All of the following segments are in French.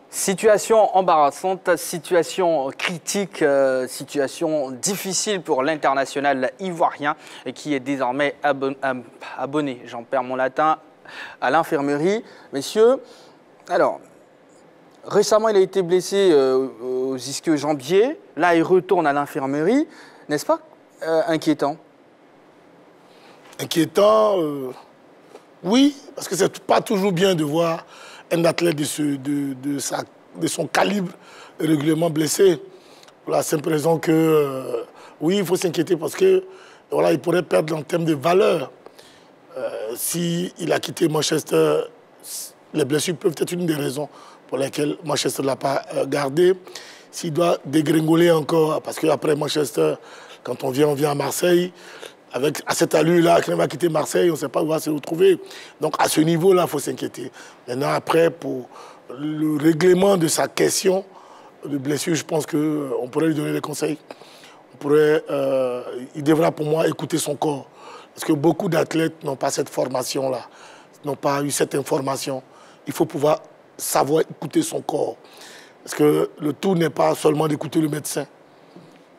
Situation embarrassante, situation critique, situation difficile pour l'international ivoirien qui est désormais abonné, j'en perds mon latin, à l'infirmerie. Messieurs, alors, récemment il a été blessé aux ischio-jambiers, là il retourne à l'infirmerie, n'est-ce pas inquiétant? Inquiétant, oui, parce que c'est pas toujours bien de voir un athlète de son calibre régulièrement blessé. Pour la simple raison que, oui, il faut s'inquiéter parce que voilà, il pourrait perdre en termes de valeur. S'il a quitté Manchester, les blessures peuvent être une des raisons pour lesquelles Manchester ne l'a pas gardé. S'il doit dégringoler encore, parce qu'après Manchester, quand on vient à Marseille, à cette allure-là, quand on va quitter Marseille, on ne sait pas où on va se retrouver. Donc à ce niveau-là, il faut s'inquiéter. Maintenant, après, pour le règlement de sa question de blessure, je pense qu'on pourrait lui donner des conseils. Il devra, pour moi, écouter son corps. Parce que beaucoup d'athlètes n'ont pas cette formation-là, n'ont pas eu cette information. Il faut pouvoir savoir écouter son corps. Parce que le tout n'est pas seulement d'écouter le médecin.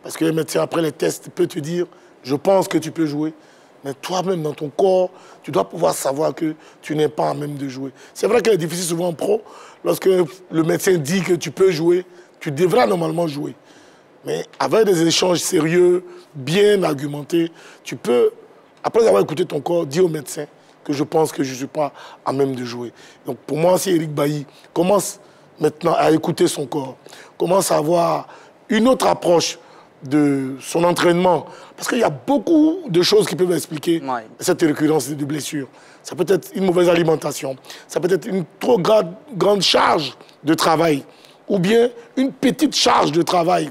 Parce que le médecin, après les tests, peut te dire « je pense que tu peux jouer ». Mais toi-même, dans ton corps, tu dois pouvoir savoir que tu n'es pas en même de jouer. C'est vrai qu'il est difficile souvent en pro. Lorsque le médecin dit que tu peux jouer, tu devras normalement jouer. Mais avec des échanges sérieux, bien argumentés, tu peux, après avoir écouté ton corps, dire au médecin que je pense que je ne suis pas à même de jouer. Donc pour moi, si Eric Bailly commence maintenant à écouter son corps, commence à avoir une autre approche de son entraînement, parce qu'il y a beaucoup de choses qui peuvent expliquer cette récurrence de blessures. Ça peut être une mauvaise alimentation, ça peut être une trop grande charge de travail, ou bien une petite charge de travail,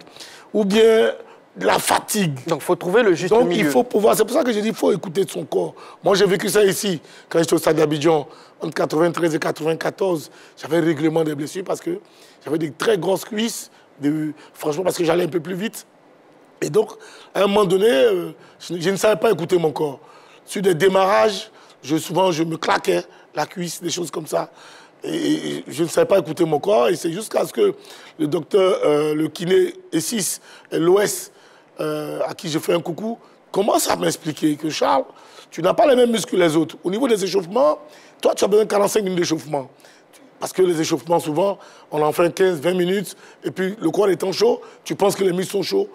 ou bien la fatigue. Donc il faut trouver le juste milieu. Donc il faut pouvoir, c'est pour ça que je dis qu'il faut écouter son corps. Moi j'ai vécu ça ici, quand j'étais au Stade d'Abidjan, entre 93 et 94, j'avais régulièrement des blessures parce que j'avais des très grosses cuisses, franchement parce que j'allais un peu plus vite. Et donc, à un moment donné, je ne savais pas écouter mon corps. Sur des démarrages, souvent, je me claquais la cuisse, des choses comme ça. Et je ne savais pas écouter mon corps. Et c'est jusqu'à ce que le docteur, le kiné E6, l'OS, à qui je fais un coucou, commence à m'expliquer que Charles, tu n'as pas les mêmes muscles que les autres. Au niveau des échauffements, toi, tu as besoin de 45 minutes d'échauffement. Parce que les échauffements, souvent, on en fait 15-20 minutes. Et puis, le corps étant chaud, tu penses que les muscles sont chauds.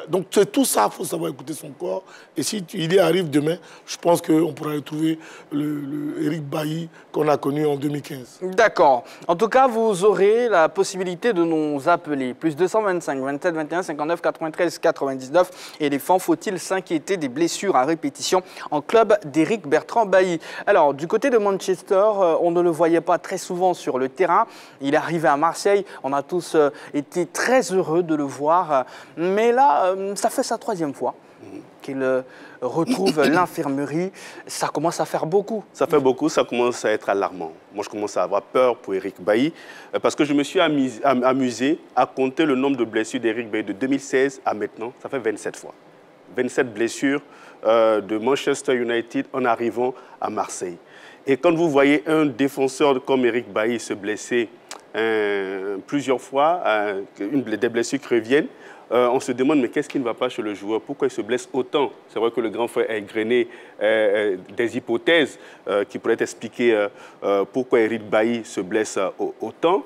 Donc c'est tout ça, il faut savoir écouter son corps. Et si il y arrive demain, je pense qu'on pourra retrouver le Eric Bailly qu'on a connu en 2015. D'accord. En tout cas, vous aurez la possibilité de nous appeler. Plus 225 27 21 59 93 99. Éléphant, faut-il s'inquiéter des blessures à répétition en club d'Eric Bertrand Bailly? Alors, du côté de Manchester, on ne le voyait pas très souvent sur le terrain. Il est arrivé à Marseille. On a tous été très heureux de le voir. Mais là, ça fait sa troisième fois qu'il retrouve l'infirmerie. Ça commence à faire beaucoup. Ça fait beaucoup, ça commence à être alarmant. Moi, je commence à avoir peur pour Eric Bailly parce que je me suis amusé à compter le nombre de blessures d'Eric Bailly de 2016 à maintenant. Ça fait 27 fois. 27 blessures de Manchester United en arrivant à Marseille. Et quand vous voyez un défenseur comme Eric Bailly se blesser plusieurs fois, des blessures qui reviennent, on se demande, mais qu'est-ce qui ne va pas chez le joueur? Pourquoi il se blesse autant? C'est vrai que le grand frère a égrené des hypothèses qui pourraient expliquer pourquoi Eric Bailly se blesse autant.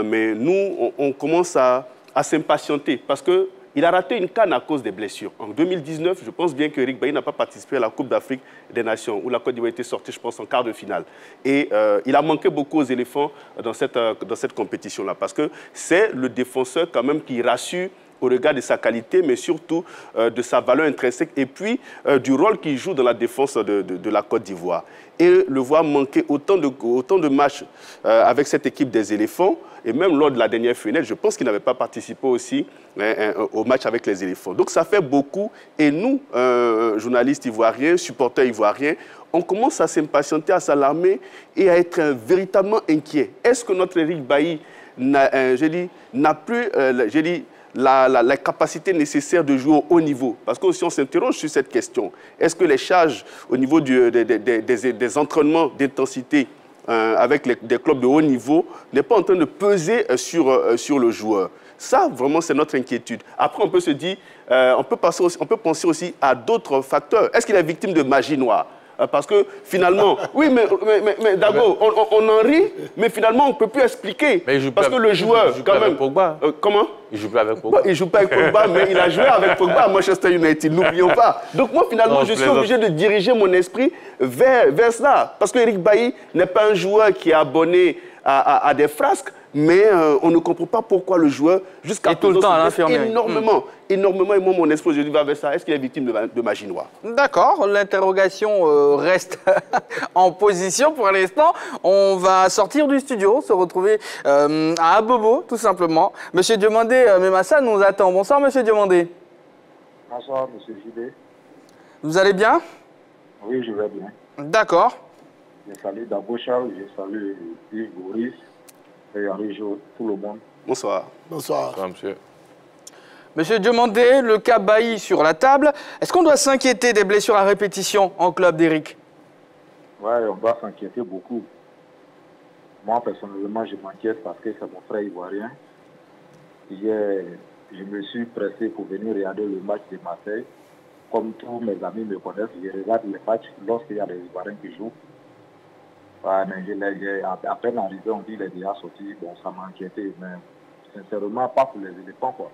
Mais nous, on commence à s'impatienter parce qu'il a raté une CAN à cause des blessures. En 2019, je pense bien qu'Eric Bailly n'a pas participé à la Coupe d'Afrique des Nations, où la Côte d'Ivoire a été sortie, je pense, en quart de finale. Et il a manqué beaucoup aux éléphants dans cette compétition-là, parce que c'est le défenseur quand même qui rassure au regard de sa qualité, mais surtout de sa valeur intrinsèque et puis du rôle qu'il joue dans la défense de la Côte d'Ivoire. Et le voir manquer autant de matchs avec cette équipe des éléphants, et même lors de la dernière finale, je pense qu'il n'avait pas participé aussi au match avec les éléphants. Donc ça fait beaucoup, et nous, journalistes ivoiriens, supporters ivoiriens, on commence à s'impatienter, à s'alarmer et à être véritablement inquiets. Est-ce que notre Eric Bailly n'a plus, la capacité nécessaire de jouer au haut niveau? Parce que si on s'interroge sur cette question, est-ce que les charges au niveau des entraînements d'intensité avec des clubs de haut niveau n'est pas en train de peser sur le joueur. Ça, vraiment, c'est notre inquiétude. Après, on peut se dire, on peut penser aussi à d'autres facteurs. Est-ce qu'il est victime de magie noire? Parce que finalement, oui, mais Dago, on en rit, mais finalement, on ne peut plus expliquer. Parce que le joueur, quand même. Pogba. Comment? Il joue plus avec Pogba. Il ne joue pas avec Pogba, mais il a joué avec Pogba à Manchester United, n'oublions pas. Donc moi, finalement, je suis obligé de diriger mon esprit vers cela. Parce qu'Eric Bailly n'est pas un joueur qui est abonné à des frasques, mais on ne comprend pas pourquoi le joueur, jusqu'à tout le temps à l'infirmerie. Énormément, et moi, mon esprit, je va vers ça. Est-ce qu'il est victime de magie noire? D'accord, l'interrogation reste en position pour l'instant. On va sortir du studio, se retrouver à Abobo, tout simplement. Monsieur Diomandé Memassa nous attend. Bonsoir, monsieur Diomandé. Bonsoir, monsieur JB. Vous allez bien? Oui, je vais bien. D'accord. Je salue Dago Charles, je salue Yves Boris et Henri Jo, tout le monde. Bonsoir. Bonsoir. Bonsoir, monsieur. Monsieur Diomandé, le cas Bailly sur la table. Est-ce qu'on doit s'inquiéter des blessures à répétition en club d'Eric? Oui, on doit s'inquiéter beaucoup. Moi, personnellement, je m'inquiète parce que c'est mon frère ivoirien. Hier, je me suis pressé pour venir regarder le match de Marseille. Comme tous mes amis me connaissent, je regarde les matchs lorsqu'il y a des Ivoiriens qui jouent. Ouais, mais à peine arrivé, on dit qu'il est déjà sorti. Bon, ça m'a inquiété, mais sincèrement, pas pour les éléphants, quoi.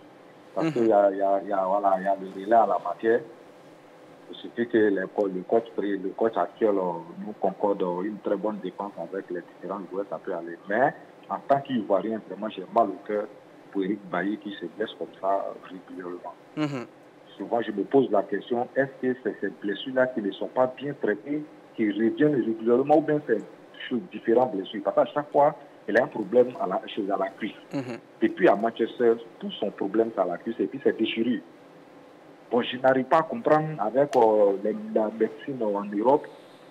Parce qu'il y a le relais à la matière. Il suffit que le coach actuel nous concorde une très bonne défense avec les différents joueurs, ça peut aller. Mais en tant qu'Ivoirien, vraiment, j'ai mal au cœur pour Eric Bailly qui se blesse comme ça régulièrement. Souvent, je me pose la question, est-ce que c'est ces blessures-là qui ne sont pas bien traitées, qui reviennent régulièrement, ou bien c'est différentes blessures? Parce qu'à chaque fois, il a un problème à la cuisse. Et puis à Manchester, tout son problème c'est à la cuisse et puis c'est déchirure. Bon, je n'arrive pas à comprendre avec la médecine en Europe,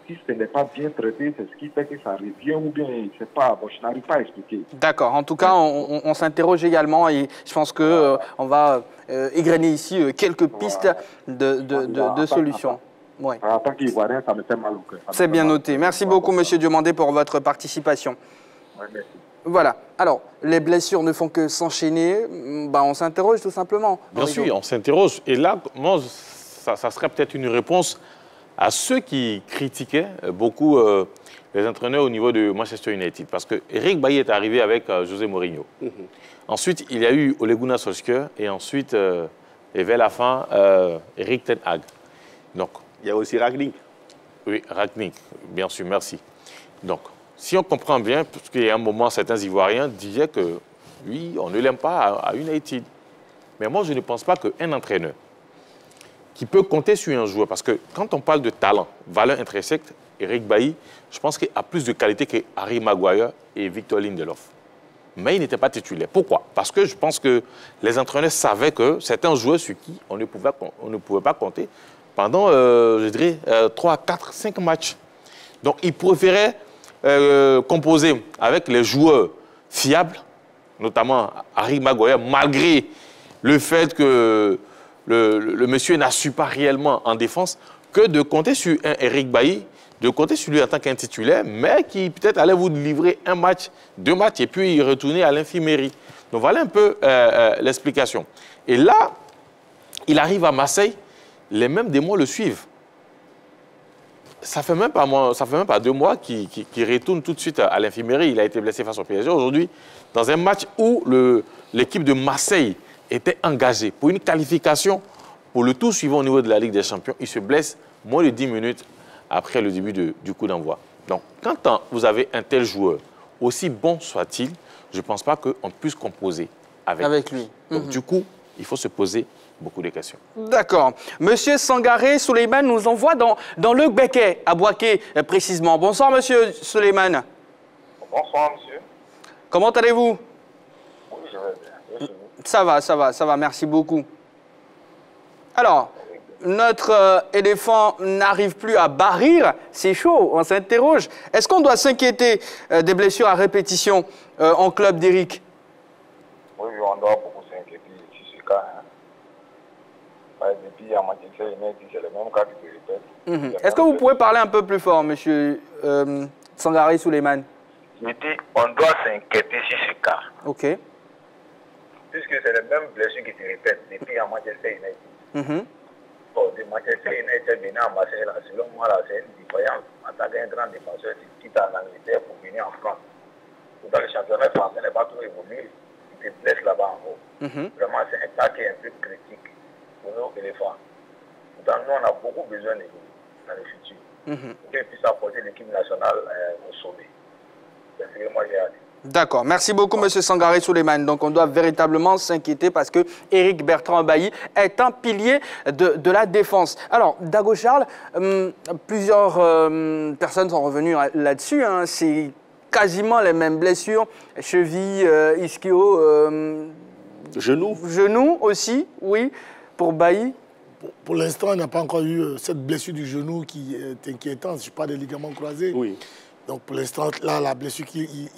si ce n'est pas bien traité, c'est ce qui fait que ça revient ou bien c'est pas. Bon, je n'arrive pas à expliquer. D'accord. En tout cas, on s'interroge également et je pense que on va égrener ici quelques pistes de solutions. Ouais. En tant qu'Ivoirien, ça me fait mal au cœur. C'est bien noté. Merci beaucoup, monsieur Diomandé, pour votre participation. Ouais, merci. Voilà. Alors, les blessures ne font que s'enchaîner. Ben, on s'interroge tout simplement. Bien sûr, on s'interroge. Et là, moi, ça serait peut-être une réponse à ceux qui critiquaient beaucoup les entraîneurs au niveau de Manchester United. Parce que Eric Bailly est arrivé avec José Mourinho. Ensuite, il y a eu Ole Gunnar Solskjaer et ensuite, et vers la fin, Erik ten Hag. Donc, il y a aussi Rangnick. Oui, Rangnick, bien sûr, merci. Donc, si on comprend bien, parce qu'il y a un moment, certains Ivoiriens disaient que, oui, on ne l'aime pas à United. Mais moi, je ne pense pas qu'un entraîneur qui peut compter sur un joueur, parce que quand on parle de talent, valeur intrinsèque, Eric Bailly, je pense qu'il a plus de qualité que Harry Maguire et Victor Lindelof. Mais il n'était pas titulaire. Pourquoi? Parce que je pense que les entraîneurs savaient que certains joueurs sur qui on ne pouvait pas compter pendant, je dirais, 3, 4, 5 matchs. Donc, ils préféraient composer avec les joueurs fiables, notamment Harry Maguire, malgré le fait que le monsieur n'a su pas réellement en défense, que de compter sur un Eric Bailly, de compter sur lui en tant qu'un titulaire, mais qui peut-être allait vous livrer un match, 2 matchs, et puis retourner à l'infirmerie. Donc voilà un peu l'explication. Et là, il arrive à Marseille, les mêmes démons le suivent. Ça fait même pas 2 mois qu'il retourne tout de suite à l'infirmerie. Il a été blessé face au PSG. Aujourd'hui, dans un match où l'équipe de Marseille était engagée pour une qualification pour le tour suivant au niveau de la Ligue des Champions, il se blesse moins de 10 minutes après le début du coup d'envoi. Donc, quand vous avez un tel joueur, aussi bon soit-il, je ne pense pas qu'on puisse composer avec lui. Donc, du coup, il faut se poser beaucoup de questions. D'accord. Monsieur Sangaré Souleymane nous envoie dans le Béquet, à Boaké précisément. Bonsoir, monsieur Souleymane. Bonsoir, monsieur. Comment allez-vous? Oui, je vais bien. Ça va, merci beaucoup. Alors, notre éléphant n'arrive plus à barrir, c'est chaud, on s'interroge. Est-ce qu'on doit s'inquiéter des blessures à répétition en club d'Eric? Oui, on doit beaucoup s'inquiéter sur ce cas. Depuis à Manchester United, c'est le même cas qui se répète. Est-ce que vous pouvez parler un peu plus fort, monsieur Sangaré Souleymane? Je dis, on doit s'inquiéter sur ce cas. Ok. Puisque c'est les mêmes blessures qui se répètent depuis à Manchester United. Bon, de Manchester United venir à Marseille, là, selon moi, là, c'est une différence. En tant qu'un grand défenseur, tu quittes en Angleterre pour venir en France. Dans le championnat français, n'est pas trop évolué. Tu te blesses là-bas en haut. Vraiment, c'est un cas qui est un peu critique pour nos éléphants. Pourtant, nous, on a beaucoup besoin de nous dans le futur. Pour qu'ils puissent apporter l'équipe nationale au sommet. C'est ce que moi j'ai hâte. D'accord. Merci beaucoup, M. Sangaré Souleymane. Donc, on doit véritablement s'inquiéter parce que Éric Bertrand Bailly est un pilier de la défense. Alors, Dago Charles, plusieurs personnes sont revenues là-dessus. Hein. C'est quasiment les mêmes blessures. Cheville, ischio, genou aussi, oui, pour Bailly. Pour l'instant, il n'a pas encore eu cette blessure du genou qui est inquiétante. Je ne parle pas des ligaments croisés. Oui. Donc pour l'instant, là, la blessure qui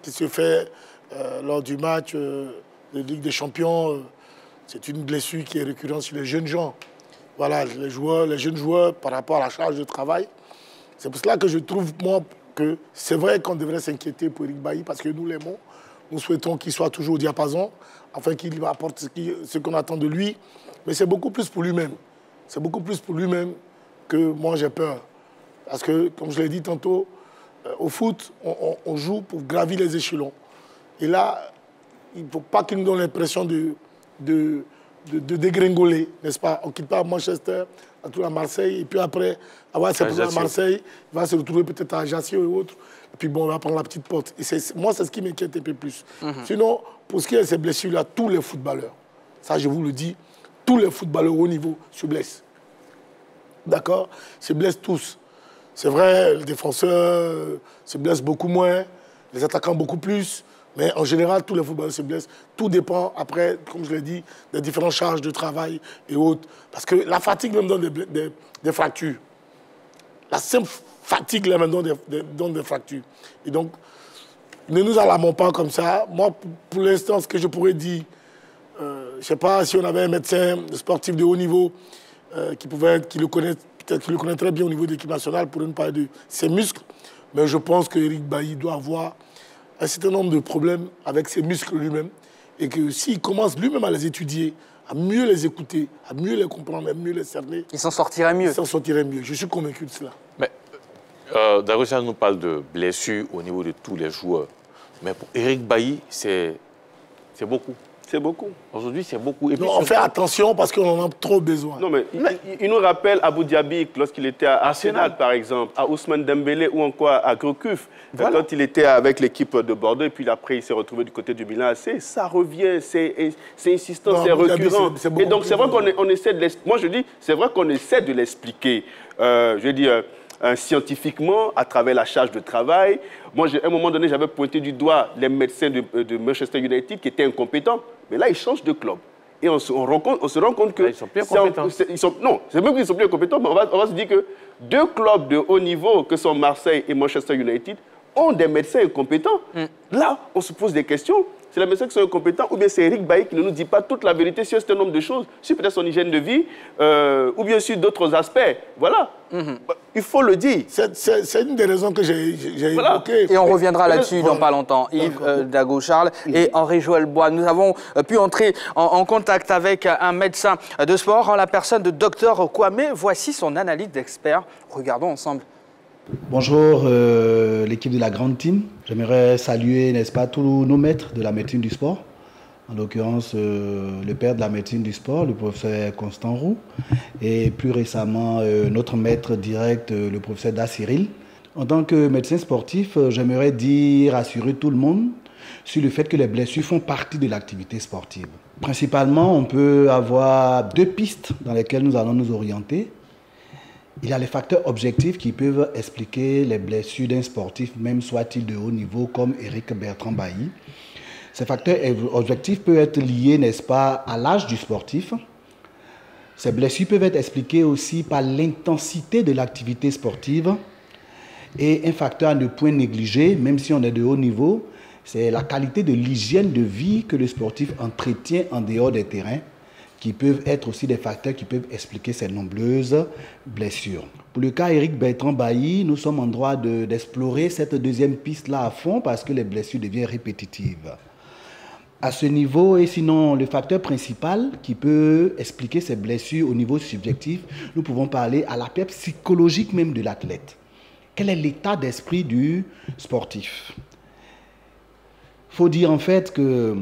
se fait lors du match de Ligue des Champions, c'est une blessure qui est récurrente chez les jeunes gens. Voilà, les jeunes joueurs, par rapport à la charge de travail. C'est pour cela que je trouve, moi, que c'est vrai qu'on devrait s'inquiéter pour Éric Bailly parce que nous l'aimons. Nous souhaitons qu'il soit toujours au diapason, afin qu'il apporte ce qu'on attend de lui. Mais c'est beaucoup plus pour lui-même. C'est beaucoup plus pour lui-même que moi j'ai peur. Parce que, comme je l'ai dit tantôt, au foot, on joue pour gravir les échelons. Et là, il ne faut pas qu'il nous donne l'impression de dégringoler, n'est-ce pas? On ne quitte pas Manchester, on retourne à Marseille, et puis après, avoir ses problèmes à Marseille, il va se retrouver peut-être à Ajaccio et autres. Et puis bon, on va prendre la petite porte. Et moi, c'est ce qui m'inquiète un peu plus. Sinon, pour ce qui est de ces blessures-là, tous les footballeurs, ça je vous le dis, tous les footballeurs au haut niveau se blessent. D'accord? Se blessent tous. C'est vrai, les défenseurs se blessent beaucoup moins, les attaquants beaucoup plus, mais en général, tous les footballeurs se blessent. Tout dépend, après, comme je l'ai dit, des différentes charges de travail et autres. Parce que la fatigue même donne des fractures. La simple fatigue là, même donne des fractures. Et donc, ne nous alarmons pas comme ça. Moi, pour l'instant, ce que je pourrais dire, je ne sais pas si on avait un médecin sportif de haut niveau qui le connaît. Peut-être qu'il le connaît très bien au niveau de l'équipe nationale pour ne parler de ses muscles. Mais je pense qu'Éric Bailly doit avoir un certain nombre de problèmes avec ses muscles lui-même. Et que s'il commence lui-même à les étudier, à mieux les écouter, à mieux les comprendre, à mieux les cerner, il s'en sortirait mieux. Il s'en sortirait mieux. Je suis convaincu de cela. Mais Dago Charles nous parle de blessures au niveau de tous les joueurs. Mais pour Éric Bailly, c'est beaucoup. C'est beaucoup. Aujourd'hui, c'est beaucoup. Et puis, on fait attention parce qu'on en a trop besoin. Non, mais il nous rappelle Abou Diaby lorsqu'il était à Arsenal, par exemple, à Ousmane Dembélé ou encore à Gourcuff. Voilà. Quand il était avec l'équipe de Bordeaux et puis après il s'est retrouvé du côté du Milan AC, ça revient, c'est insistant, c'est récurrent. Et donc c'est vrai qu'on essaie de l'expliquer. Moi je dis, c'est vrai qu'on essaie de l'expliquer. Je veux dire, scientifiquement, à travers la charge de travail. Moi, à un moment donné, j'avais pointé du doigt les médecins de Manchester United qui étaient incompétents. Mais là, ils changent de club. Et on se rend compte que... Ils sont plus incompétents. Non, c'est même qu'ils sont plus incompétents, mais on va se dire que deux clubs de haut niveau, que sont Marseille et Manchester United, ont des médecins incompétents. Là, on se pose des questions. C'est les médecins qui sont incompétents ou bien c'est Éric Bailly qui ne nous dit pas toute la vérité sur un certain nombre de choses, sur peut-être son hygiène de vie ou bien sur d'autres aspects. Voilà. Il faut le dire. C'est une des raisons que j'ai évoquées. Et on reviendra là-dessus dans pas longtemps. Yves Dago Charles et Henri-Joël Bois. Nous avons pu entrer en contact avec un médecin de sport en la personne de Dr Kwame. Voici son analyse d'expert. Regardons ensemble. Bonjour l'équipe de la Grande Team. J'aimerais saluer, n'est-ce pas, tous nos maîtres de la médecine du sport. En l'occurrence, le père de la médecine du sport, le professeur Constant Roux. Et plus récemment, notre maître direct, le professeur Da Cyril. En tant que médecin sportif, j'aimerais dire, rassurer tout le monde sur le fait que les blessures font partie de l'activité sportive. Principalement, on peut avoir deux pistes dans lesquelles nous allons nous orienter. Il y a les facteurs objectifs qui peuvent expliquer les blessures d'un sportif, même soit-il de haut niveau, comme Éric Bertrand Bailly. Ces facteurs objectifs peuvent être liés, n'est-ce pas, à l'âge du sportif. Ces blessures peuvent être expliquées aussi par l'intensité de l'activité sportive. Et un facteur à ne point négliger, même si on est de haut niveau, c'est la qualité de l'hygiène de vie que le sportif entretient en dehors des terrains, qui peuvent être aussi des facteurs qui peuvent expliquer ces nombreuses blessures. Pour le cas Eric Bertrand Bailly, nous sommes en droit d'explorer cette deuxième piste-là à fond parce que les blessures deviennent répétitives. À ce niveau, et sinon le facteur principal qui peut expliquer ces blessures au niveau subjectif, nous pouvons parler à l'aspect psychologique même de l'athlète. Quel est l'état d'esprit du sportif? Il faut dire en fait que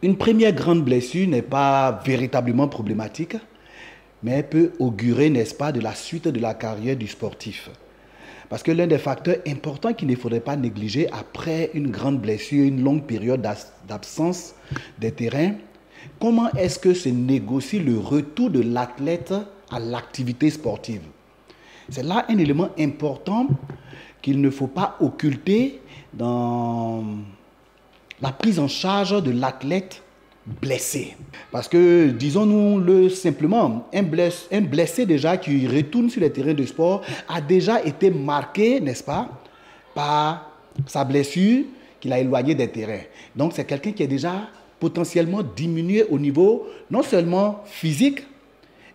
une première grande blessure n'est pas véritablement problématique, mais elle peut augurer, n'est-ce pas, de la suite de la carrière du sportif. Parce que l'un des facteurs importants qu'il ne faudrait pas négliger après une grande blessure, une longue période d'absence des terrains, comment est-ce que se négocie le retour de l'athlète à l'activité sportive? C'est là un élément important qu'il ne faut pas occulter dans la prise en charge de l'athlète blessé. Parce que, disons-nous-le simplement, un blessé déjà qui retourne sur les terrains de sport a déjà été marqué, n'est-ce pas, par sa blessure qu'il a éloignée des terrains. Donc, c'est quelqu'un qui est déjà potentiellement diminué au niveau non seulement physique,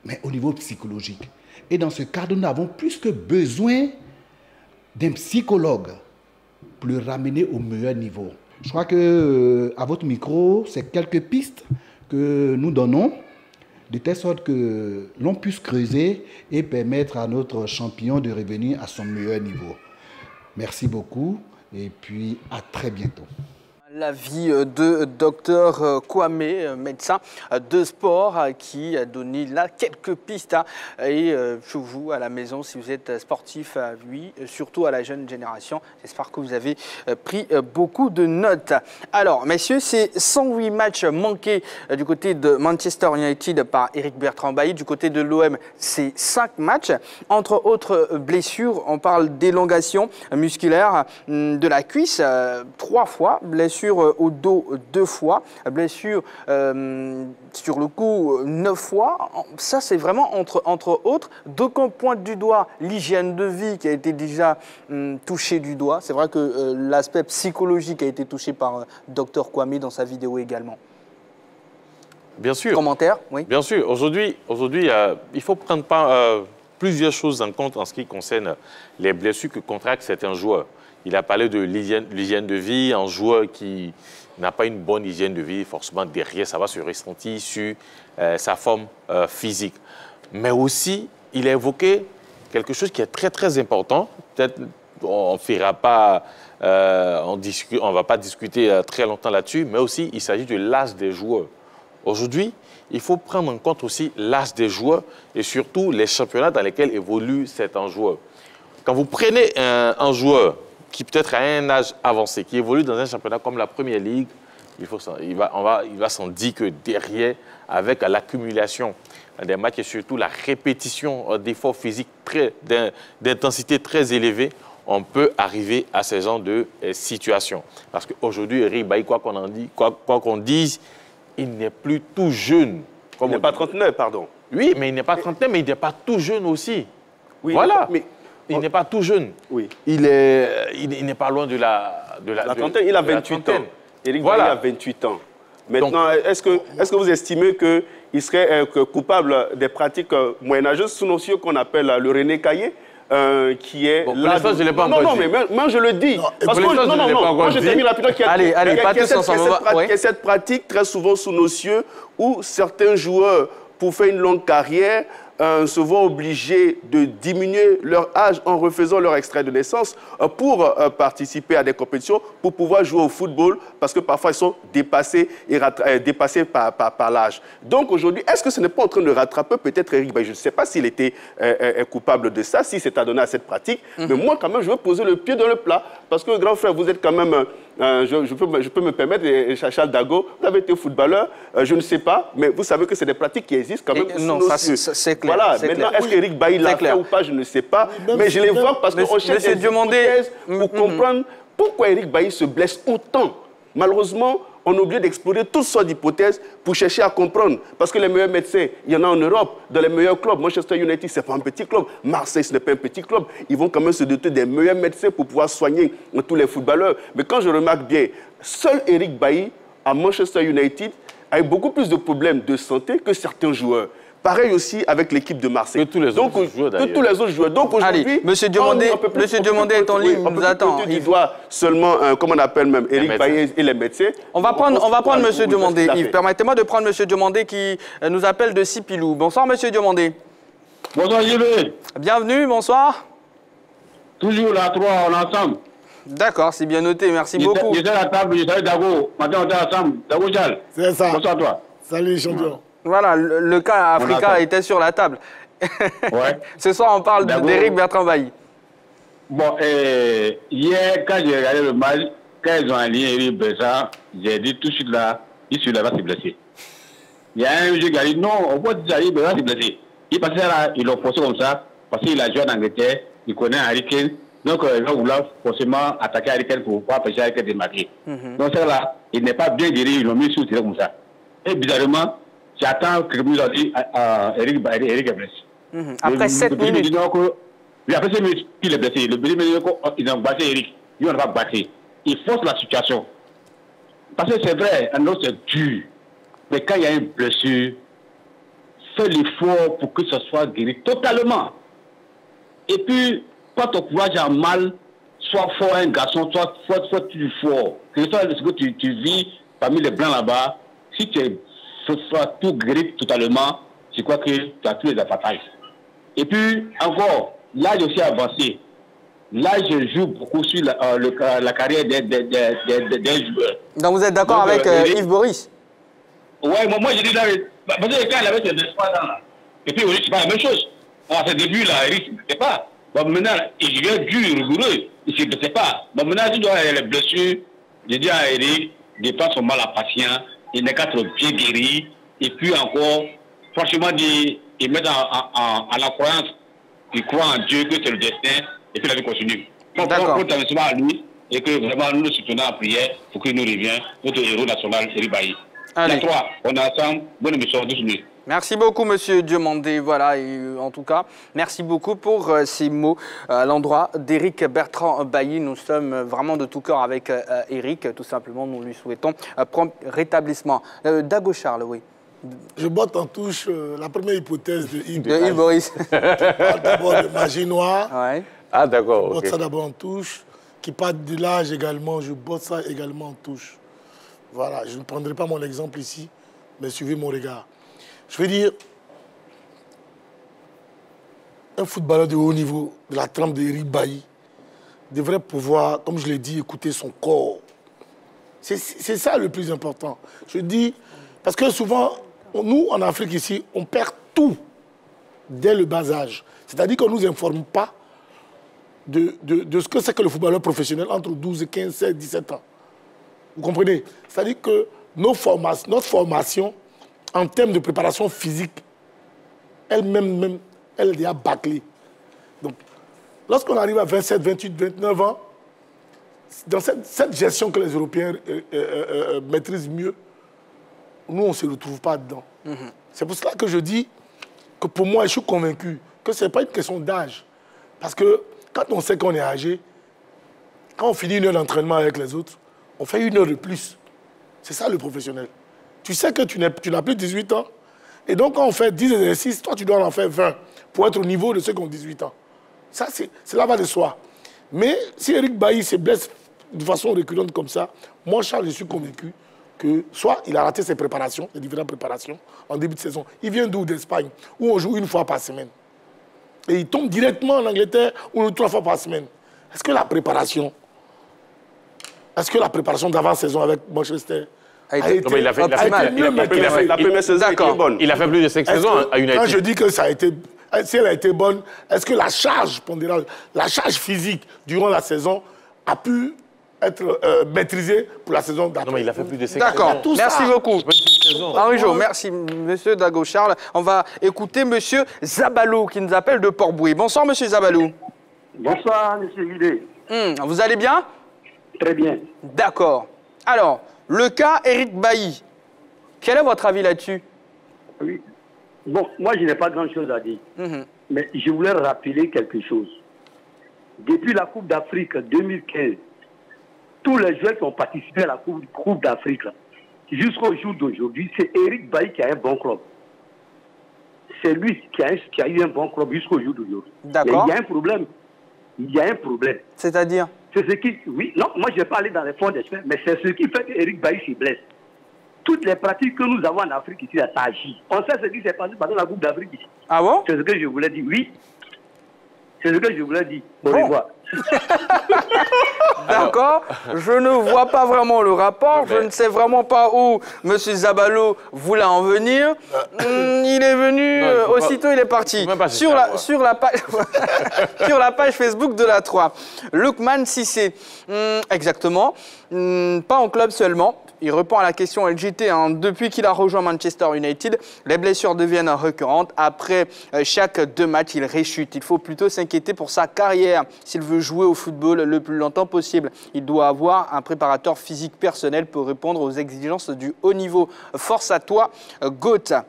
mais au niveau psychologique. Et dans ce cadre, nous avons plus que besoin d'un psychologue pour le ramener au meilleur niveau. Je crois que à votre micro, c'est quelques pistes que nous donnons, de telle sorte que l'on puisse creuser et permettre à notre champion de revenir à son meilleur niveau. Merci beaucoup et puis à très bientôt. L'avis de Dr Kwame, médecin de sport, qui a donné là quelques pistes. Et chez vous, à la maison, si vous êtes sportif, oui, surtout à la jeune génération, j'espère que vous avez pris beaucoup de notes. Alors, messieurs, c'est 108 matchs manqués du côté de Manchester United par Eric Bertrand Bailly. Du côté de l'OM, c'est 5 matchs. Entre autres blessures, on parle d'élongation musculaire de la cuisse 3 fois, blessure au dos 2 fois, blessure sur le cou 9 fois. Ça, c'est vraiment entre autres. Donc, on pointe du doigt l'hygiène de vie qui a été déjà touchée du doigt. C'est vrai que l'aspect psychologique a été touché par Dr Kwame dans sa vidéo également. Bien sûr. Commentaire, oui. Bien sûr. Aujourd'hui, il faut prendre plusieurs choses en compte en ce qui concerne les blessures que contractent certains joueurs. Il a parlé de l'hygiène de vie. Un joueur qui n'a pas une bonne hygiène de vie, forcément derrière, ça va se ressentir sur sa forme physique. Mais aussi, il a évoqué quelque chose qui est très, très important. Peut-être on ne va pas discuter très longtemps là-dessus, mais aussi, il s'agit de l'âge des joueurs. Aujourd'hui, il faut prendre en compte aussi l'âge des joueurs et surtout les championnats dans lesquels évolue certains joueurs. Quand vous prenez un joueur qui peut-être à un âge avancé, qui évolue dans un championnat comme la Première Ligue, il va s'en dire que derrière, avec l'accumulation des matchs et surtout la répétition d'efforts physiques d'intensité très élevée, on peut arriver à ce genre de situation. Parce qu'aujourd'hui, Eric Bailly, quoi qu'on dise, il n'est plus tout jeune. Il n'est pas trentenaire, pardon. Oui, mais il n'est pas trentenaire, mais il n'est pas tout jeune aussi. Oui, voilà. Il n'est pas tout jeune. Oui. Il n'est pas loin de la trentaine. Il a 28 ans. Eric Bailly a 28 ans. Maintenant, est-ce que vous estimez qu'il serait coupable des pratiques moyenâgeuses sous nos cieux qu'on appelle le René Caillé qui est bon, là. Je l'ai pas encore dit. Non, mais moi je le dis. Parce que moi je termine rapidement qu'il y a cette pratique très souvent sous nos cieux où certains joueurs, pour faire une longue carrière, se voient obligés de diminuer leur âge en refaisant leur extrait de naissance pour participer à des compétitions, pour pouvoir jouer au football, parce que parfois ils sont dépassés par l'âge. Donc aujourd'hui, est-ce que ce n'est pas en train de rattraper peut-être Eric Bailly? Je ne sais pas s'il était coupable de ça, si c'est adonné à cette pratique, mais moi quand même je veux poser le pied dans le plat, parce que grand frère, vous êtes quand même, je peux me permettre, et Chachal Dago, vous avez été footballeur, je ne sais pas, mais vous savez que c'est des pratiques qui existent quand même. Non, ça c'est clair. Voilà, maintenant, est-ce qu'Eric Bailly l'a fait ou pas, je ne sais pas. Mais je l'évoque parce qu'on cherche des hypothèses pour comprendre pourquoi Eric Bailly se blesse autant. Malheureusement, on a oublié d'explorer toutes sortes d'hypothèses pour chercher à comprendre. Parce que les meilleurs médecins, il y en a en Europe, dans les meilleurs clubs. Manchester United, ce n'est pas un petit club. Marseille, ce n'est pas un petit club. Ils vont quand même se doter des meilleurs médecins pour pouvoir soigner tous les footballeurs. Mais quand je remarque bien, seul Eric Bailly à Manchester United avec beaucoup plus de problèmes de santé que certains joueurs. Pareil aussi avec l'équipe de Marseille. Que tous les autres joueurs, d'ailleurs. Que tous les autres joueurs. Donc aujourd'hui, Monsieur Diomandé est en ligne, il nous attend. Il doit seulement, comme on appelle même, Eric Bailly et les médecins. On va prendre Monsieur Diomandé. Yves, permettez-moi de prendre Monsieur Diomandé qui nous appelle de Sipilou. Bonsoir Monsieur Diomandé. Bonsoir JB. Bienvenue, bonsoir. Toujours là, trois, on est ensemble. D'accord, c'est bien noté, merci beaucoup. J'étais à la table, j'étais avec Dago. Maintenant, on était ensemble. Dago Jal. C'est ça. Bonsoir à toi. Salut, champion. Voilà, le cas Africa était sur la table. Ouais. Ce soir, on parle d'Éric Bertrand Bailly. Bon, hier, quand j'ai regardé le match, quand ils ont aligné Eric Bertrand, j'ai dit tout de suite là, il va se blesser. Il y a un jeu qui a dit non, on peut dire Eric Bertrand s'est blessé. Il passait là, ils l'ont forcé comme ça, parce qu'il a joué en Angleterre, il connaît Harry Kane. Donc, il va vouloir forcément attaquer Harry Kane pour pouvoir empêcher Harry Kane de marquer. Donc, ça là, il n'est pas bien dirigé, ils l'ont mis sous tiré comme ça. Et bizarrement, j'attends que vous avez dit Eric est blessé. Après 7 minutes. Oui, après 7 minutes, il est blessé. Le deuxième minute, ils ont battu Eric. Ils n'ont pas battu. Ils forcent la situation. Parce que c'est vrai, un autre c'est dur. Mais quand il y a une blessure, fais l'effort pour que ce soit guéri totalement. Et puis, quand ton courage a mal, sois fort un garçon, sois fort. Que ce soit ce que tu vis parmi les blancs là-bas, si tu sois tout guéri totalement, je crois que tu as tous les avantages. Et puis, encore, l'âge aussi avancé. Là, je joue beaucoup sur la carrière des joueurs. Donc, vous êtes d'accord avec Yves Boris? Oui, moi, je dis là, parce que quand il avait ses 23 ans, là, et puis, c'est pas la même chose. À ses débuts, là, Eric, ne sait pas. Bon, maintenant, il vient dur, rigoureux, il ne sait pas. Bon, maintenant, il doit avoir les blessures. Je dis à Eric, de prendre son mal à patient, il n'est qu'à trop bien guéri. Et puis encore, franchement, il met en la croyance, il croit en Dieu, que c'est le destin, et puis la vie continue. Donc, on compte à lui, et que vraiment, nous le soutenons en prière pour qu'il nous revienne, notre héros national, Eric Bailly. Les trois, on est ensemble, bonne émission, 12 minutes. Merci beaucoup, Monsieur Diomandé. Voilà, et, en tout cas, merci beaucoup pour ces mots à l'endroit d'Éric Bertrand Bailly. Nous sommes vraiment de tout cœur avec Éric. Tout simplement, nous lui souhaitons prompt rétablissement. Dago Charles, oui. Je botte en touche la première hypothèse de Yves. De Yves Boris. D'abord de magie noire. Ouais. Ah, d'accord. Je botte ça d'abord en touche. Qui part de l'âge également, je botte ça également en touche. Voilà, je ne prendrai pas mon exemple ici, mais suivez mon regard. Je veux dire, un footballeur de haut niveau, de la trempe d'Éric Bailly, devrait pouvoir, comme je l'ai dit, écouter son corps. C'est ça le plus important. Je dis, parce que souvent, nous, en Afrique ici, on perd tout dès le bas âge. C'est-à-dire qu'on ne nous informe pas de ce que c'est que le footballeur professionnel entre 12, 15, 16, 17 ans. Vous comprenez? C'est-à-dire que notre formation, en termes de préparation physique, elle-même, elle est déjà bâclée. Donc, lorsqu'on arrive à 27, 28, 29 ans, dans cette gestion que les Européens maîtrisent mieux, nous, on ne se retrouve pas dedans. C'est pour cela que je dis que pour moi, je suis convaincu que ce n'est pas une question d'âge. Parce que quand on sait qu'on est âgé, quand on finit une heure d'entraînement avec les autres, on fait une heure de plus. C'est ça le professionnel. Tu sais que tu n'as plus 18 ans. Et donc, quand on fait 10 exercices, toi, tu dois en faire 20 pour être au niveau de ceux qui ont 18 ans. Ça, cela va de soi. Mais si Eric Bailly se blesse de façon récurrente comme ça, moi, Charles, je suis convaincu que soit il a raté ses préparations, les différentes préparations, en début de saison. Il vient d'où? D'Espagne, où on joue une fois par semaine. Et il tombe directement en Angleterre, où on joue 3 fois par semaine. Est-ce que la préparation d'avant-saison avec Manchester a été il a fait la première saison était bonne. Il a fait plus de 5 saisons à United. Quand je dis que ça a été... Si elle a été bonne, est-ce que la charge pondérale, la charge physique durant la saison a pu être maîtrisée pour la saison d'après? Non, mais il a fait plus de 5 saisons. D'accord, merci beaucoup. Henri-Jo, merci, monsieur Dago Charles. On va écouter monsieur Zabalou qui nous appelle de Port-Bouillet. Bonsoir, monsieur Zabalou. Bonsoir, monsieur Guidé. Vous allez bien? Très bien. D'accord. Alors, le cas Eric Bailly, quel est votre avis là-dessus? Oui. Bon, moi, je n'ai pas grand-chose à dire. Mais je voulais rappeler quelque chose. Depuis la Coupe d'Afrique 2015, tous les joueurs qui ont participé à la Coupe d'Afrique jusqu'au jour d'aujourd'hui, c'est Eric Bailly qui a un bon club. C'est lui qui a eu un bon club jusqu'au jour d'aujourd'hui. D'accord. Il y a un problème. Il y a un problème. C'est-à-dire? C'est ce qui... Oui, non, moi je ne vais pas aller dans les fonds d'experts, mais c'est ce qui fait qu'Eric Bailly se blesse. Toutes les pratiques que nous avons en Afrique ici, ça agit. On sait ce qui s'est passé pendant la Coupe d'Afrique ici. Ah bon? C'est ce que je voulais dire, oui. C'est ce que je voulais dire. Au revoir. D'accord, je ne vois pas vraiment le rapport, je ne sais vraiment pas où M. Zabalo voulait en venir. Il est venu, aussitôt il est parti. Sur la page Facebook de la 3. Lookman Cissé, exactement, pas en club seulement. Il répond à la question LGT. Depuis qu'il a rejoint Manchester United, les blessures deviennent récurrentes. Après chaque 2 matchs, il réchute. Il faut plutôt s'inquiéter pour sa carrière. S'il veut jouer au football le plus longtemps possible, il doit avoir un préparateur physique personnel pour répondre aux exigences du haut niveau. Force à toi, Goat.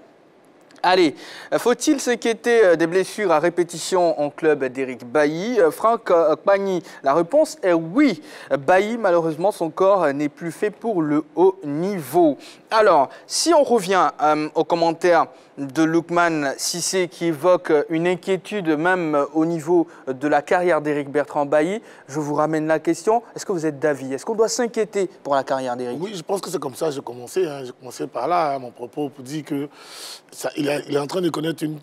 Allez, faut-il s'inquiéter des blessures à répétition en club d'Eric Bailly? Franck Pagny, la réponse est oui. Bailly, malheureusement, son corps n'est plus fait pour le haut niveau. Alors, si on revient aux commentaires de Lookman Cissé qui évoque une inquiétude même au niveau de la carrière d'Eric Bertrand Bailly, je vous ramène la question, est-ce que vous êtes d'avis? Est-ce qu'on doit s'inquiéter pour la carrière d'Eric? Oui, je pense que c'est comme ça que j'ai commencé. J'ai commencé par là, mon propos, pour dire que il est en train de connaître une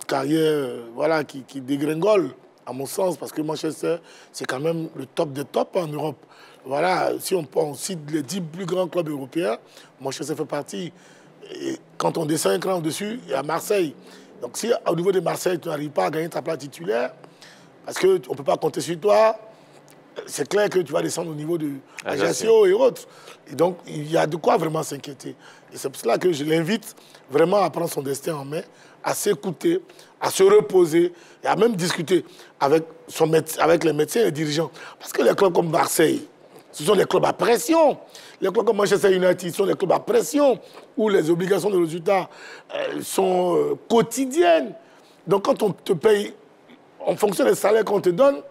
carrière voilà, qui dégringole, à mon sens, parce que Manchester, c'est quand même le top des tops en Europe. Voilà, si on cite les 10 plus grands clubs européens, Manchester fait partie. Et quand on descend un cran au-dessus, il y a Marseille. Donc si au niveau de Marseille, tu n'arrives pas à gagner ta place titulaire, parce qu'on ne peut pas compter sur toi, c'est clair que tu vas descendre au niveau de Ajaccio et autres. Et donc, il y a de quoi vraiment s'inquiéter. Et c'est pour cela que je l'invite vraiment à prendre son destin en main, à s'écouter, à se reposer et à même discuter avec les médecins et les dirigeants. Parce que les clubs comme Marseille, ce sont des clubs à pression. Les clubs comme Manchester United sont des clubs à pression où les obligations de résultats sont quotidiennes. Donc, quand on te paye en fonction des salaires qu'on te donne,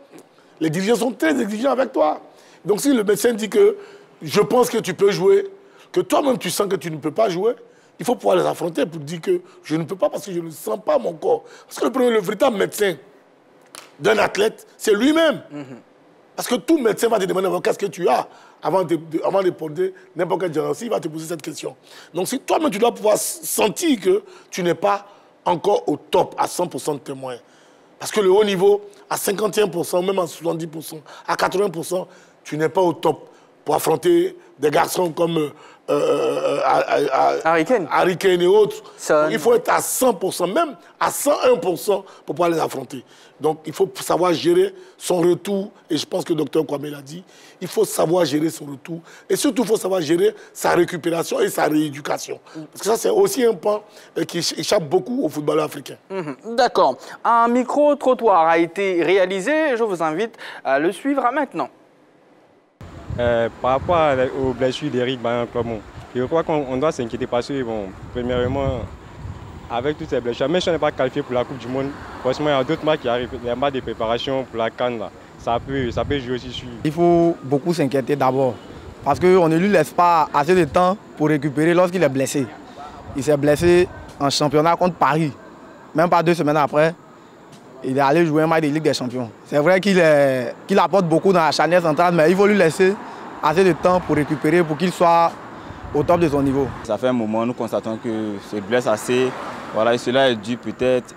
les dirigeants sont très exigeants avec toi. Donc, si le médecin dit que je pense que tu peux jouer, que toi-même tu sens que tu ne peux pas jouer, il faut pouvoir les affronter pour dire que je ne peux pas parce que je ne sens pas mon corps. Parce que le véritable médecin d'un athlète, c'est lui-même. Parce que tout médecin va te demander qu'est-ce que tu as avant de poser n'importe quel diagnostic, il va te poser cette question. Donc, si toi-même tu dois pouvoir sentir que tu n'es pas encore au top à 100% de tes moyens. Parce que le haut niveau, à 51%, même à 70%, à 80%, tu n'es pas au top pour affronter des garçons comme Harry Kane et autres. Il faut être à 100%, même à 101% pour pouvoir les affronter. Donc, il faut savoir gérer son retour. Et je pense que le Dr Kwame l'a dit. Il faut savoir gérer son retour. Et surtout, il faut savoir gérer sa récupération et sa rééducation. Parce que ça, c'est aussi un point qui échappe beaucoup aux footballeurs africains. D'accord. Un micro-trottoir a été réalisé. Je vous invite à le suivre maintenant. Par rapport aux blessures d'Eric Bailly, je crois qu'on doit s'inquiéter parce que, bon, premièrement, avec toutes ces blessures, même si on n'est pas qualifié pour la Coupe du Monde, forcément, il y a d'autres matchs qui arrivent, les matchs de préparation pour la CAN, là. Ça peut jouer aussi sur. Il faut beaucoup s'inquiéter d'abord, parce qu'on ne lui laisse pas assez de temps pour récupérer lorsqu'il est blessé. Il s'est blessé en championnat contre Paris. Même pas 2 semaines après, il est allé jouer un match de Ligue des Champions. C'est vrai qu'il apporte beaucoup dans la charnière centrale, mais il faut lui laisser assez de temps pour récupérer, pour qu'il soit au top de son niveau. Ça fait un moment, nous constatons que se blesse assez. Voilà, et cela est dû peut-être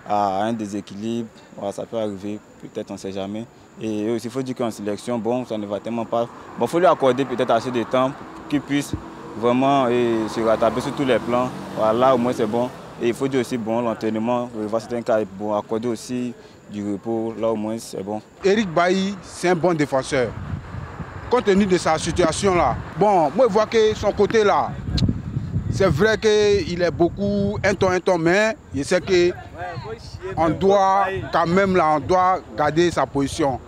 à un déséquilibre. Voilà, ça peut arriver, peut-être, on ne sait jamais. Et aussi, il faut dire qu'en sélection, bon, ça ne va tellement pas. Bon, il faut lui accorder peut-être assez de temps pour qu'il puisse vraiment se rattraper sur tous les plans. Voilà, là, au moins, c'est bon. Et il faut dire aussi, bon, l'entraînement, voir certains cas, bon, accorder aussi du repos, là, au moins, c'est bon. Eric Bailly, c'est un bon défenseur. Compte tenu de sa situation là, bon, moi je vois que son côté là, c'est vrai qu'il est beaucoup un ton, mais je sais qu'on doit quand même là, on doit garder sa position.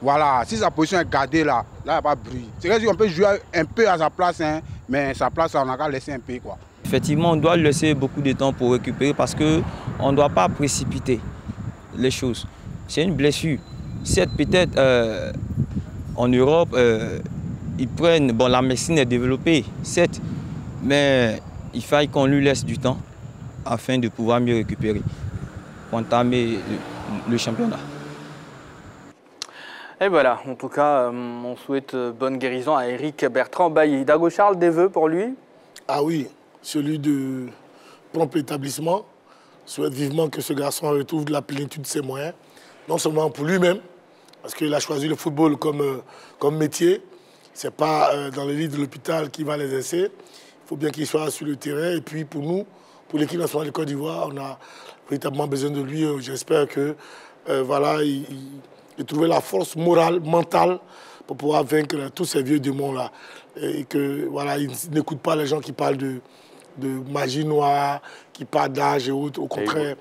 Voilà, si sa position est gardée là, il n'y a pas de bruit. C'est vrai qu'on peut jouer un peu à sa place, hein, mais sa place là, on a qu'à laisser un peu quoi. Effectivement, on doit laisser beaucoup de temps pour récupérer parce qu'on ne doit pas précipiter les choses. C'est une blessure. Certes, peut-être en Europe, ils prennent... Bon, la médecine est développée, certes, mais il faille qu'on lui laisse du temps afin de pouvoir mieux récupérer, pour entamer le championnat. Et voilà, en tout cas, on souhaite bonne guérison à Eric Bertrand Bailly. Dago Charles, des vœux pour lui? Ah oui, celui de prompt établissement. Je souhaite vivement que ce garçon retrouve de la plénitude de ses moyens, non seulement pour lui-même, parce qu'il a choisi le football comme métier. Ce n'est pas dans le lit de l'hôpital qu'il va l'exercer. Il faut bien qu'il soit sur le terrain. Et puis pour nous, pour l'équipe nationale de Côte d'Ivoire, on a véritablement besoin de lui. J'espère que voilà, il trouvait la force morale, mentale pour pouvoir vaincre tous ces vieux démons-là. Et que voilà, il n'écoute pas les gens qui parlent de magie noire, qui parlent d'âge et autres. Au contraire,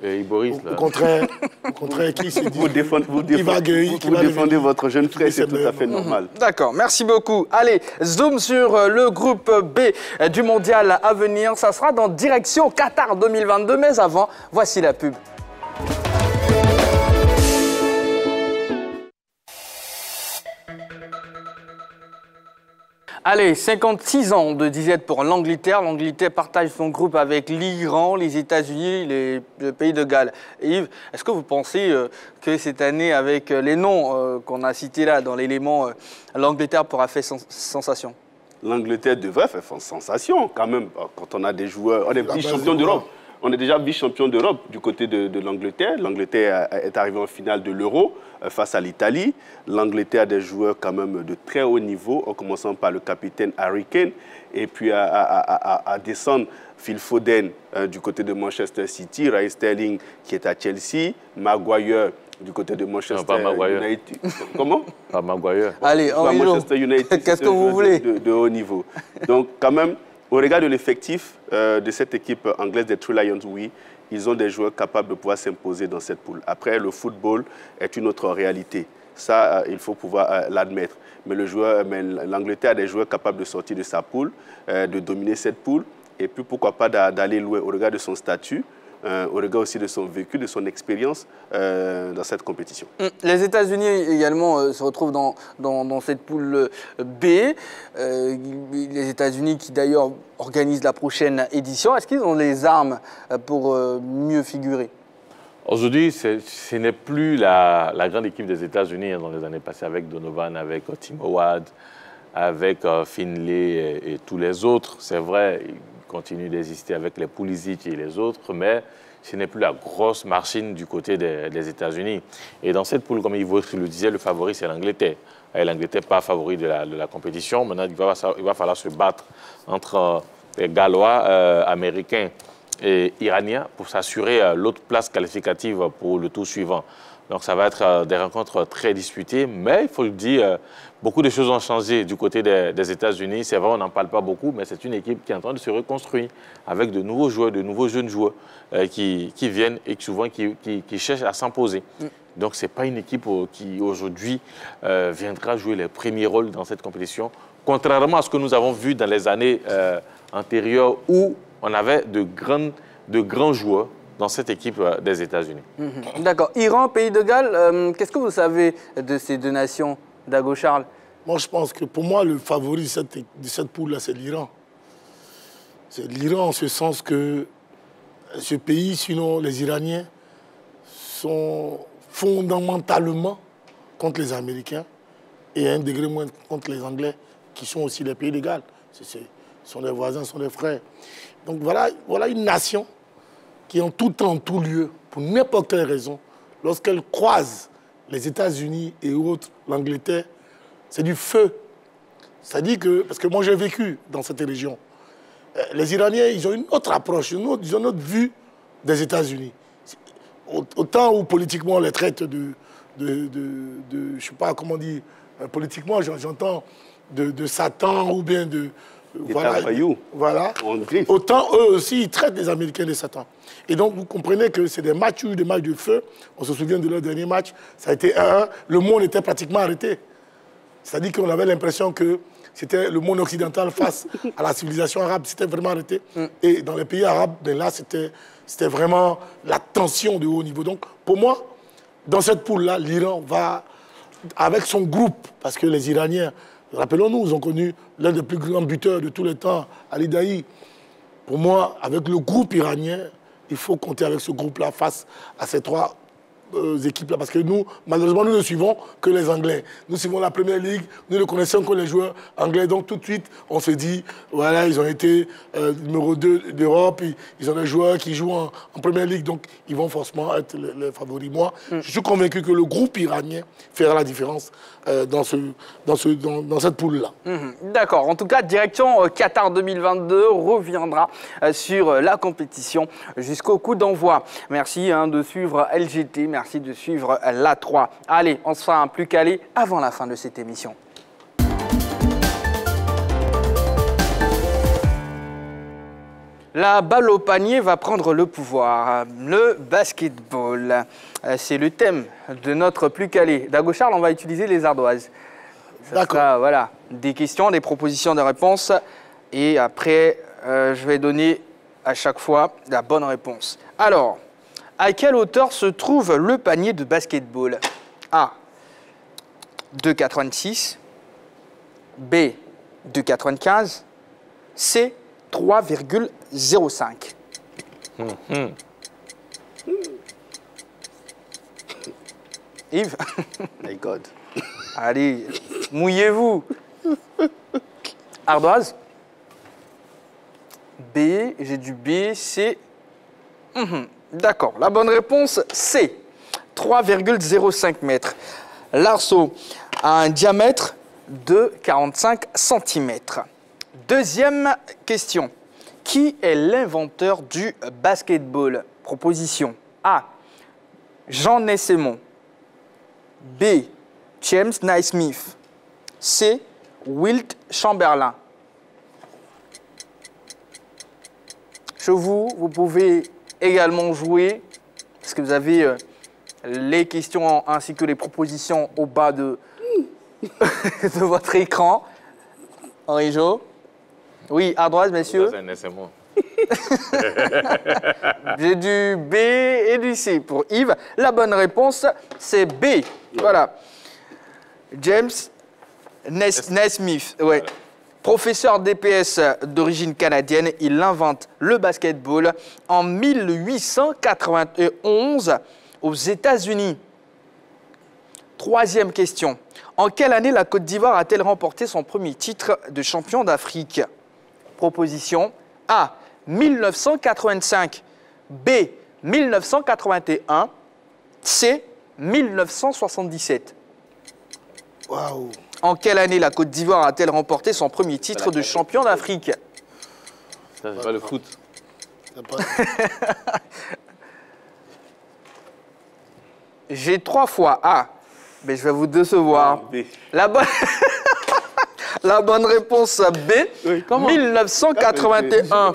au contraire, qui se dit vous défendez votre jeune frère, c'est tout à fait normal. D'accord, merci beaucoup. Allez, zoom sur le groupe B du mondial à venir. Ça sera dans direction Qatar 2022. Mais avant, voici la pub. Allez, 56 ans de disette pour l'Angleterre. L'Angleterre partage son groupe avec l'Iran, les États-Unis, le pays de Galles. Yves, est-ce que vous pensez que cette année, avec les noms qu'on a cités là dans l'élément, l'Angleterre pourra faire sensation? L'Angleterre devrait faire sensation quand même, quand on a des joueurs, on est vice-champion d'Europe. On est déjà vice-champion d'Europe du côté de l'Angleterre. L'Angleterre est arrivée en finale de l'Euro face à l'Italie. L'Angleterre a des joueurs quand même de très haut niveau, en commençant par le capitaine Harry Kane, et puis à descendre Phil Foden du côté de Manchester City, Raheem Sterling qui est à Chelsea, Maguire du côté de Manchester United. Comment? Pas Maguire. Allez, en Manchester United, qu'est-ce que vous voulez de haut niveau. Donc quand même, au regard de l'effectif de cette équipe anglaise des Three Lions, oui, ils ont des joueurs capables de pouvoir s'imposer dans cette poule. Après, le football est une autre réalité. Ça, il faut pouvoir l'admettre. Mais l'Angleterre a des joueurs capables de sortir de sa poule, de dominer cette poule, et puis pourquoi pas d'aller loin au regard de son statut, au regard aussi de son vécu, de son expérience dans cette compétition. Les États-Unis également se retrouvent dans cette poule B. Les États-Unis qui d'ailleurs organisent la prochaine édition. Est-ce qu'ils ont les armes pour mieux figurer? Aujourd'hui, ce n'est plus la grande équipe des États-Unis dans les années passées avec Donovan, avec Tim Howard, avec Finlay et tous les autres. C'est vrai, ils continuent d'exister avec les Pulisic et les autres, mais ce n'est plus la grosse machine du côté des États-Unis. Et dans cette poule, comme Yves le disait, le favori, c'est l'Angleterre. Et l'Angleterre n'est pas favori de la compétition. Maintenant, il va falloir se battre entre les Gallois, Américains et Iraniens pour s'assurer l'autre place qualificative pour le tour suivant. Donc ça va être des rencontres très disputées, mais il faut le dire, beaucoup de choses ont changé du côté des États-Unis. C'est vrai, on n'en parle pas beaucoup, mais c'est une équipe qui est en train de se reconstruire avec de nouveaux joueurs, de nouveaux jeunes joueurs qui viennent et souvent qui cherchent à s'imposer. Donc ce n'est pas une équipe qui aujourd'hui viendra jouer les premiers rôles dans cette compétition, contrairement à ce que nous avons vu dans les années antérieures où on avait de grands joueurs dans cette équipe des États-Unis. D'accord. Iran, pays de Galles, qu'est-ce que vous savez de ces deux nations, Dago Charles? Moi, je pense que pour moi, le favori de cette poule-là, c'est l'Iran. C'est l'Iran en ce sens que ce pays, sinon les Iraniens, sont fondamentalement contre les Américains et à un degré moins contre les Anglais, qui sont aussi les pays de Galles. Ce sont des voisins, ce sont des frères. Donc voilà une nation qui en tout temps, en tout lieu, pour n'importe quelle raison, lorsqu'elle croise les États-Unis et autres, l'Angleterre, c'est du feu. C'est-à-dire que, parce que moi j'ai vécu dans cette région, les Iraniens, ils ont une autre approche, ils ont une autre vue des États-Unis. Autant où politiquement on les traite je ne sais pas comment dire, politiquement j'entends de Satan ou bien de... Voilà. Autant eux aussi, ils traitent les Américains de Satan. Et donc, vous comprenez que c'est des matchs de feu. On se souvient de leur dernier match, ça a été 1-1. Le monde était pratiquement arrêté. C'est-à-dire qu'on avait l'impression que c'était le monde occidental face à la civilisation arabe. C'était vraiment arrêté. Et dans les pays arabes, ben là, c'était vraiment la tension de haut niveau. Donc, pour moi, dans cette poule-là, l'Iran va, avec son groupe, parce que les Iraniens Rappelons-nous, ils ont connu l'un des plus grands buteurs de tous les temps, Ali Daei. Pour moi, avec le groupe iranien, il faut compter avec ce groupe-là face à ces trois équipes-là. Parce que nous, malheureusement, nous ne suivons que les Anglais. Nous suivons la Première Ligue, nous ne connaissons que les joueurs anglais. Donc tout de suite, on se dit, voilà, ils ont été numéro 2 d'Europe, ils ont des joueurs qui jouent en Première Ligue, donc ils vont forcément être les favoris. Moi, je suis convaincu que le groupe iranien fera la différence dans cette poule-là. D'accord. En tout cas, direction Qatar 2022 reviendra sur la compétition jusqu'au coup d'envoi. Merci de suivre LGT, merci de suivre l'A3. Allez, on sera un plus calé avant la fin de cette émission. La balle au panier va prendre le pouvoir. Le basketball, c'est le thème de notre plus calé. Dago Charles, on va utiliser les ardoises. D'accord. Voilà, des questions, des propositions, des réponses. Et après, je vais donner à chaque fois la bonne réponse. Alors, à quelle hauteur se trouve le panier de basketball? A, 2,86. B, 2,95. C, 3,05. Yves? My God. Allez, mouillez-vous. Ardoise? B, j'ai du B, C. D'accord, la bonne réponse, C. 3,05 mètres. L'arceau a un diamètre de 45 cm. Deuxième question. Qui est l'inventeur du basketball? Proposition A, Jean Naismond. B, James Naismith. C, Wilt Chamberlain. Chez vous, vous pouvez également jouer, parce que vous avez les questions ainsi que les propositions au bas de, de votre écran. Henri-Jo? Oui, à droite, messieurs. J'ai du B et du C pour Yves. La bonne réponse, c'est B. Voilà. James Naismith. Ouais. Professeur DPS d'origine canadienne, il invente le basketball en 1891 aux États-Unis. Troisième question. En quelle année la Côte d'Ivoire a-t-elle remporté son premier titre de champion d'Afrique? Proposition A, 1985. B, 1981. C, 1977. Waouh! En quelle année la Côte d'Ivoire a-t-elle remporté son premier titre de champion d'Afrique? Ça, c'est pas le foot. J'ai 3 fois A, mais je vais vous décevoir. La bonne réponse B, oui, 1981.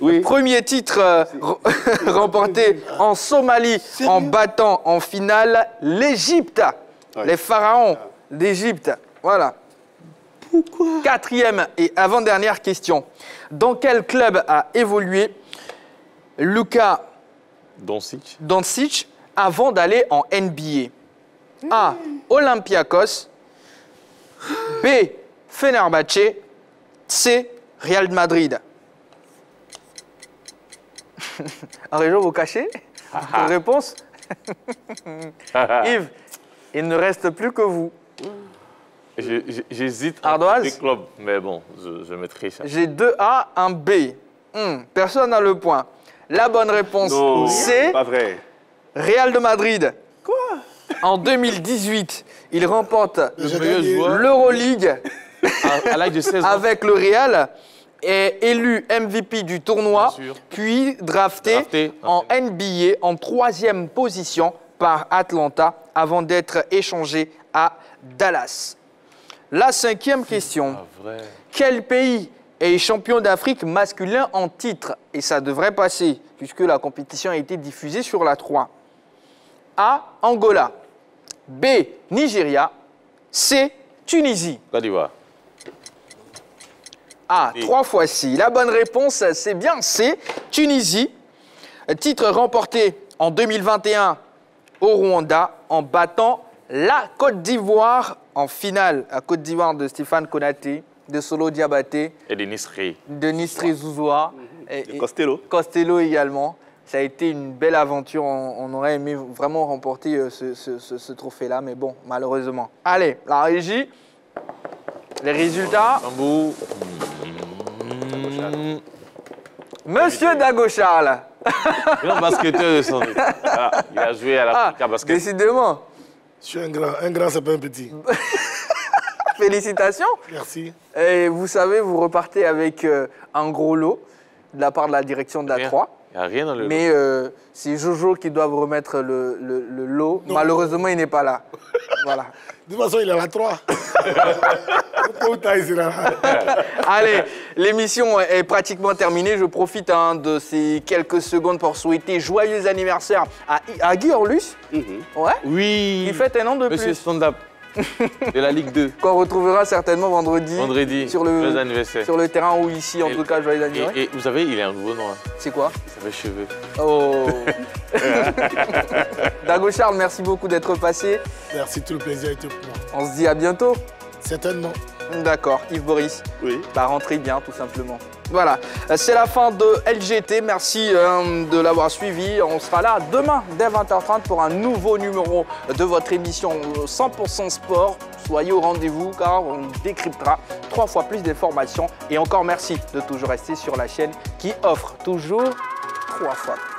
Oui. Premier titre remporté en Somalie en battant en finale l'Égypte, les pharaons d'Égypte. Voilà. Pourquoi? Quatrième et avant-dernière question. Dans quel club a évolué Luka Doncic avant d'aller en NBA? A, Olympiakos. B, Fenerbahçe. C, Real Madrid. Henri-Jo, vous cachez votre réponse? Yves, il ne reste plus que vous. J'hésite Ardoise? Des clubs, mais bon, je mettrai ça. J'ai 2 A, un B. Personne n'a le point. La bonne réponse, c'est pas vrai. Real de Madrid. Quoi? En 2018, il remporte l'Euroleague à l'âge de 16 ans. avec le Real, est élu MVP du tournoi, puis drafté en NBA en 3e position par Atlanta avant d'être échangé à Dallas. La 5e question. Quel pays est champion d'Afrique masculin en titre? Et ça devrait passer, puisque la compétition a été diffusée sur la 3. A, Angola. B, Nigeria. C, Tunisie. Côte d'Ivoire. A, 3 fois C. La bonne réponse, c'est bien C, Tunisie. Titre remporté en 2021 au Rwanda en battant La Côte d'Ivoire en finale. La Côte d'Ivoire de Stéphane Konaté, de Solo Diabaté. Et de Nisri. De Nisri Zouzoua. Et Costello. Costello également. Ça a été une belle aventure. On aurait aimé vraiment remporter ce trophée-là, mais bon, malheureusement. Allez, la régie. Les résultats. Monsieur Dagocharle. Grand basketteur de son équipe. Voilà, il a joué à l'Africa Basket. Décidément. Je suis un grand c'est pas un petit. Félicitations. Merci. Et vous savez, vous repartez avec un gros lot de la part de la direction de la 3. Il n'y a rien dans le lot. Mais c'est Jojo qui doit vous remettre le lot. Non. Malheureusement, il n'est pas là. Voilà. De toute façon, il est à la 3. Allez, l'émission est pratiquement terminée. Je profite de ces quelques secondes pour souhaiter joyeux anniversaire à Guy Orlus. Ouais. Oui. Il fête un an de Monsieur plus. Stand-up de la Ligue 2. Qu'on retrouvera certainement vendredi. Sur joyeux anniversaire. Sur le terrain ou ici, en tout cas, joyeux anniversaire. Et vous savez, il a un nouveau nom. Hein. C'est quoi? Ça fait cheveux. Oh. Dagocharle, merci beaucoup d'être passé. Merci, tout le plaisir était pour moi. On se dit à bientôt. Certainement. D'accord, Yves Boris. Oui. Bah, rentrez bien, tout simplement. Voilà, c'est la fin de LGT. Merci de l'avoir suivi. On sera là demain dès 20h30 pour un nouveau numéro de votre émission 100% sport. Soyez au rendez-vous car on décryptera 3 fois plus d'informations. Et encore merci de toujours rester sur la chaîne qui offre toujours 3 fois plus.